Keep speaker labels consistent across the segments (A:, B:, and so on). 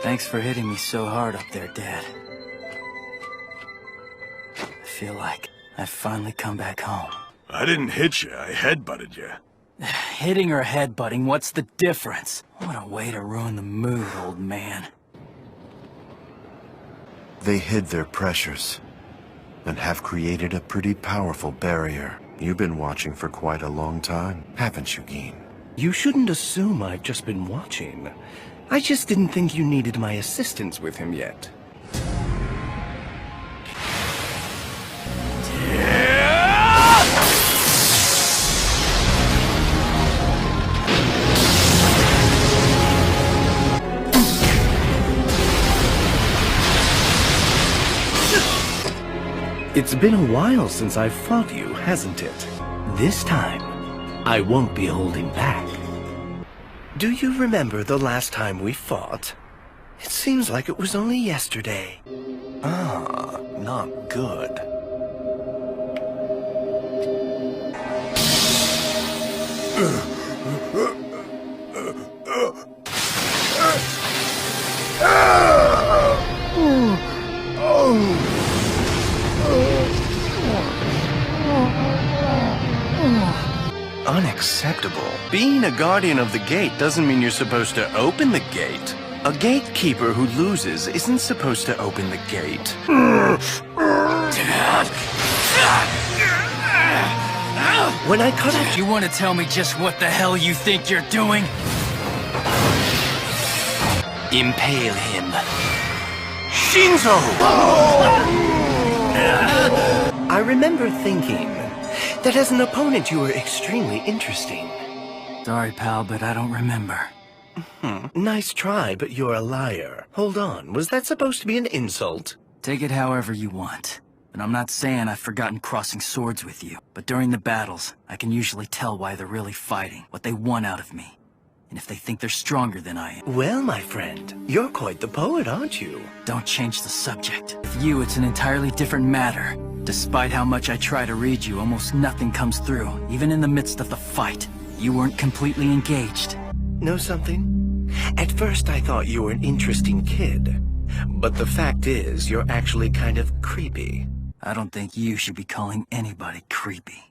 A: Thanks for hitting me so hard up there, Dad. I feel like I've finally come back home.
B: I didn't hit you, I headbutted you.
A: Hitting or headbutting, what's the difference? What a way to ruin the mood, old man.
C: They hid their pressures and have created a pretty powerful barrier. You've been watching for quite a long time, haven't you, Geen?
D: You shouldn't assume I've just been watching. I just didn't think you needed my assistance with him yet. It's been a while since I've fought you, hasn't it? This time, I won't be holding back. Do you remember the last time we fought? It seems like it was only yesterday. Ah, not good. Unacceptable. Being a guardian of the gate doesn't mean you're supposed to open the gate. A gatekeeper who loses isn't supposed to open the gate. When I cut off...
A: You want to tell me just what the hell you think you're doing?
D: Impale him. Shinzo! I remember thinking that as an opponent you were extremely interesting.
A: Sorry, pal, but I don't remember.
D: Nice try, but you're a liar. Hold on, was that supposed to be an insult?
A: Take it however you want. And I'm not saying I've forgotten crossing swords with you, but during the battles, I can usually tell why they're really fighting, what they want out of me, and if they think they're stronger than I am.
D: Well, my friend, you're quite the poet, aren't you?
A: Don't change the subject. With you, it's an entirely different matter. Despite how much I try to read you, almost nothing comes through, even in the midst of the fight. You weren't completely engaged.
D: Know something? At first I thought you were an interesting kid, but the fact is, you're actually kind of creepy.
A: I don't think you should be calling anybody creepy.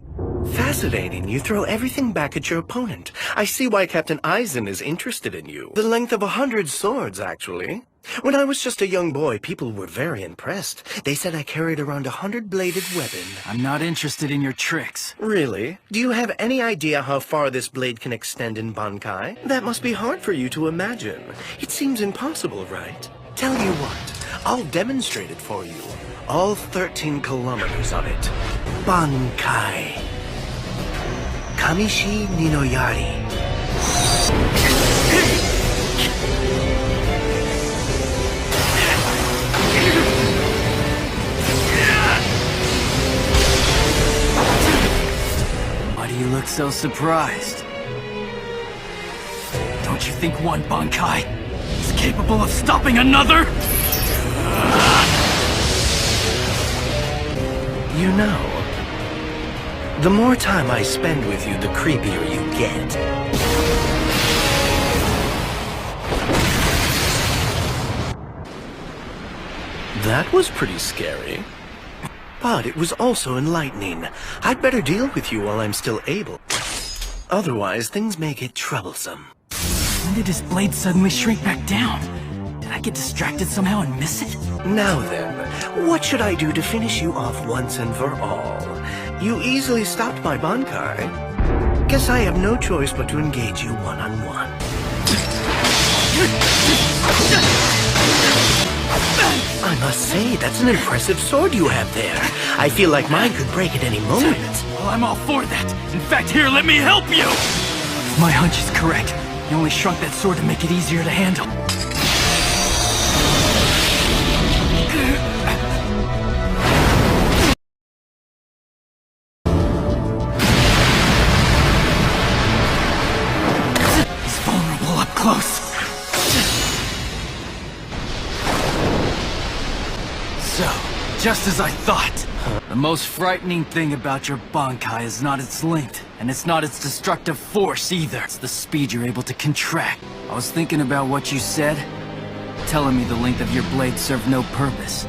D: Fascinating. You throw everything back at your opponent. I see why Captain Eisen is interested in you. The length of 100 swords, actually. When I was just a young boy, people were very impressed. They said I carried around a 100-bladed weapon.
A: I'm not interested in your tricks.
D: Really? Do you have any idea how far this blade can extend in Bankai? That must be hard for you to imagine. It seems impossible, right? Tell you what, I'll demonstrate it for you. All 13 kilometers of it. Bankai. Kamishi Ninoyari.
A: Why do you look so surprised? Don't you think one Bankai is capable of stopping another?
D: You know, the more time I spend with you, the creepier you get. That was pretty scary. But it was also enlightening. I'd better deal with you while I'm still able. Otherwise, things may get troublesome.
A: When did his blade suddenly shrink back down? Did I get distracted somehow and miss it?
D: Now then, what should I do to finish you off once and for all? You easily stopped my Bankai. Guess I have no choice but to engage you one-on-one. I must say, that's an impressive sword you have there. I feel like mine could break at any moment.
A: Well, I'm all for that. In fact, here, let me help you! My hunch is correct. You only shrunk that sword to make it easier to handle. He's vulnerable up close. So, just as I thought. The most frightening thing about your Bankai is not its length, and it's not its destructive force either. It's the speed you're able to contract. I was thinking about what you said, Telling me the length of your blade served no purpose.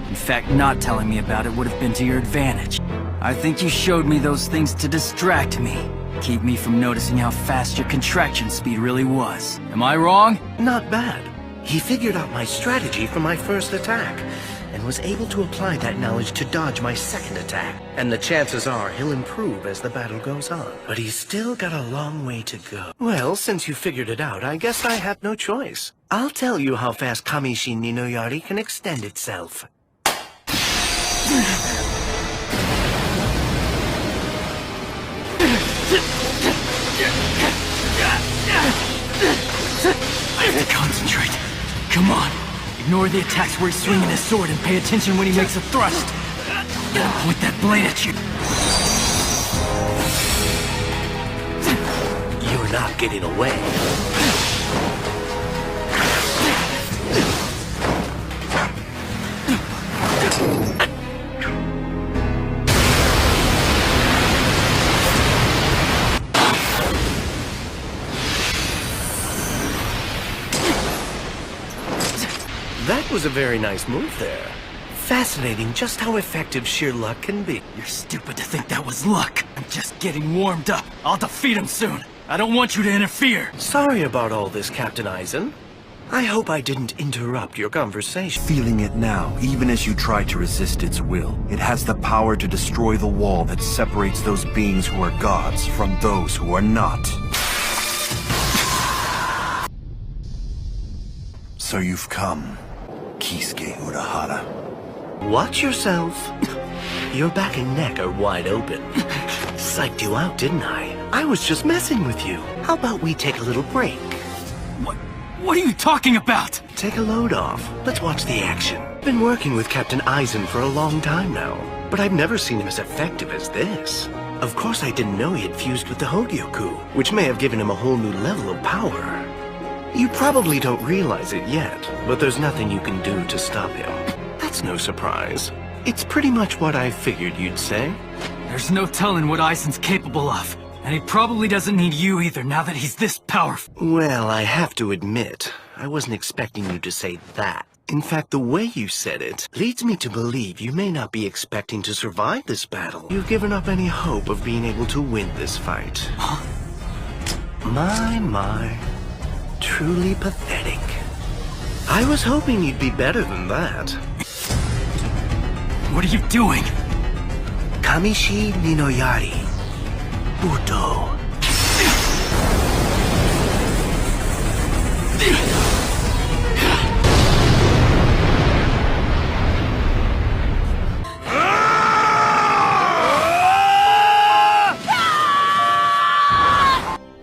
A: In fact, not telling me about it would have been to your advantage. I think you showed me those things to distract me. Keep me from noticing how fast your contraction speed really was. Am I wrong?
D: Not bad. He figured out my strategy for my first attack, and was able to apply that knowledge to dodge my second attack. And the chances are he'll improve as the battle goes on. But he's still got a long way to go. Well, since you figured it out, I guess I have no choice. I'll tell you how fast Kamishi ni no Yari can extend itself.
A: I have to concentrate. Come on. Ignore the attacks where he's swinging his sword and pay attention when he makes a thrust. I'll point that blade at you.
D: You're not getting away. That was a very nice move there. Fascinating just how effective sheer luck can be.
A: You're stupid to think that was luck. I'm just getting warmed up. I'll defeat him soon. I don't want you to interfere.
D: Sorry about all this, Captain Eisen. I hope I didn't interrupt your conversation.
C: Feeling it now, even as you try to resist its will. It has the power to destroy the wall that separates those beings who are gods from those who are not. So you've come, Kisuke Urahara.
D: Watch yourself. Your back and neck are wide open. Psyched you out, didn't I? I was just messing with you. How about we take a little break?
A: What are you talking about?
D: Take a load off. Let's watch the action. Been working with Captain Eisen for a long time now, but I've never seen him as effective as this. Of course, I didn't know he had fused with the Hogyoku, which may have given him a whole new level of power. You probably don't realize it yet, but there's nothing you can do to stop him. That's no surprise. It's pretty much what I figured you'd say.
A: There's no telling what Eisen's capable of. And he probably doesn't need you either now that he's this powerful.
D: Well, I have to admit, I wasn't expecting you to say that. In fact, the way you said it leads me to believe you may not be expecting to survive this battle. You've given up any hope of being able to win this fight.
A: Huh?
D: My. Truly pathetic. I was hoping you'd be better than that.
A: What are you doing?
D: Kamishi ni no Yari. Buto.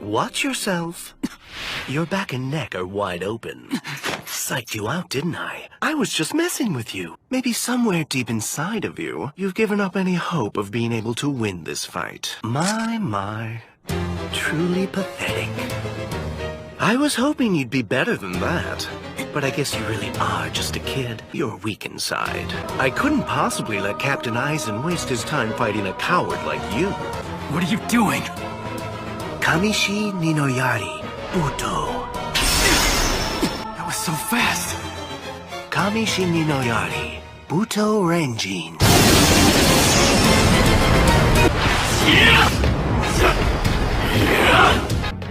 D: Watch yourself. Your back and neck are wide open. Psyched you out, didn't I? I was just messing with you. Maybe somewhere deep inside of you, you've given up any hope of being able to win this fight. My. Truly pathetic. I was hoping you'd be better than that. But I guess you really are just a kid. You're weak inside. I couldn't possibly let Captain Eisen waste his time fighting a coward like you.
A: What are you doing?
D: Kamishi ni no Yari. Buto.
A: That was so fast.
D: Kamishi ni no Yari. Buto Renjin.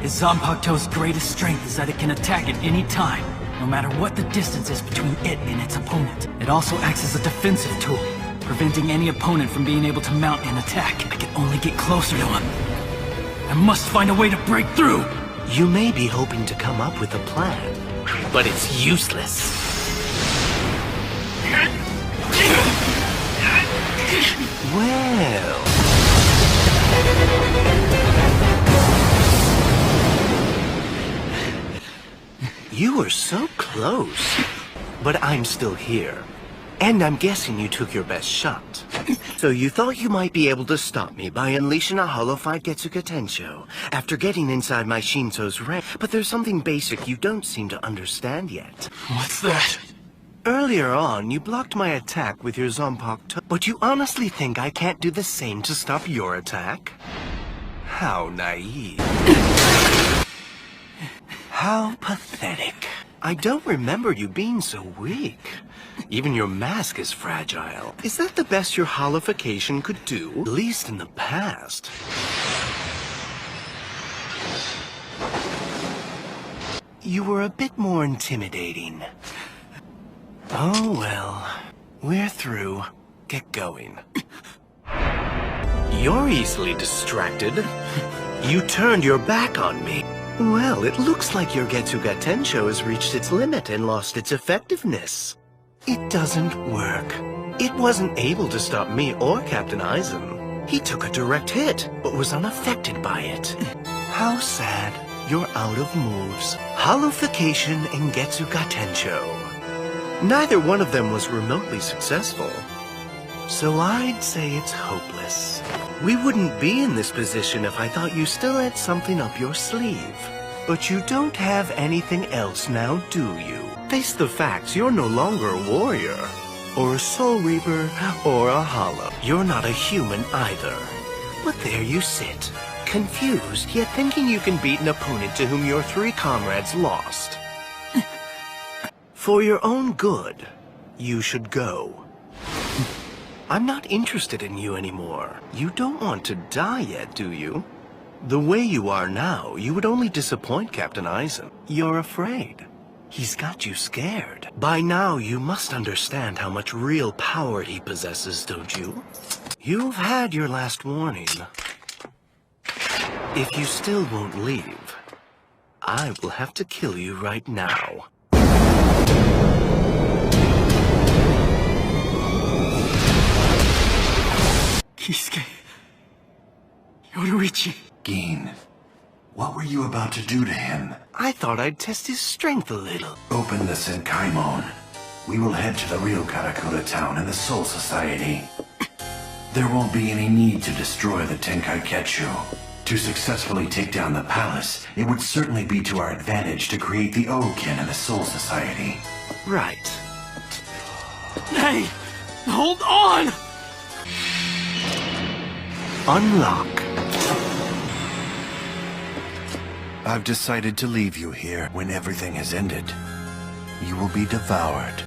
A: His Zanpakuto's greatest strength is that it can attack at any time, no matter what the distance is between it and its opponent. It also acts as a defensive tool, preventing any opponent from being able to mount an attack. I can only get closer to him. I must find a way to break through.
D: You may be hoping to come up with a plan, but it's useless. Well... You were so close. But I'm still here. And I'm guessing you took your best shot. So you thought you might be able to stop me by unleashing a Hollow-Fight Getsuga Tensho after getting inside my Shinso's rank. But there's something basic you don't seem to understand yet.
A: What's that?
D: Earlier on, you blocked my attack with your Zanpakuto, but you honestly think I can't do the same to stop your attack? How naive. How pathetic. I don't remember you being so weak. Even your mask is fragile. Is that the best your holification could do? At least in the past. You were a bit more intimidating. Oh well. We're through. Get going. You're easily distracted. You turned your back on me. Well, it looks like your Getsuga Tensho has reached its limit and lost its effectiveness. It doesn't work. It wasn't able to stop me or Captain Aizen. He took a direct hit, but was unaffected by it. How sad. You're out of moves. Holification and Getsuga Tensho. Neither one of them was remotely successful. So I'd say it's hopeless. We wouldn't be in this position if I thought you still had something up your sleeve. But you don't have anything else now, do you? Face the facts, you're no longer a warrior, or a soul reaper, or a hollow. You're not a human either. But there you sit, confused, yet thinking you can beat an opponent to whom your 3 comrades lost. For your own good, you should go. I'm not interested in you anymore. You don't want to die yet, do you? The way you are now, you would only disappoint Captain Aizen. You're afraid. He's got you scared. By now, you must understand how much real power he possesses, don't you? You've had your last warning. If you still won't leave, I will have to kill you right now.
A: Kisuke. Yoruichi.
C: Gin, what were you about to do to him?
D: I thought I'd test his strength a little.
C: Open the Senkaimon. We will head to the real Karakura town and the Soul Society. There won't be any need to destroy the Tenkaiketsu. To successfully take down the palace, it would certainly be to our advantage to create the Oken and the Soul Society.
D: Right.
A: Hey! Hold on!
D: Unlock.
C: I've decided to leave you here when everything has ended. You will be devoured.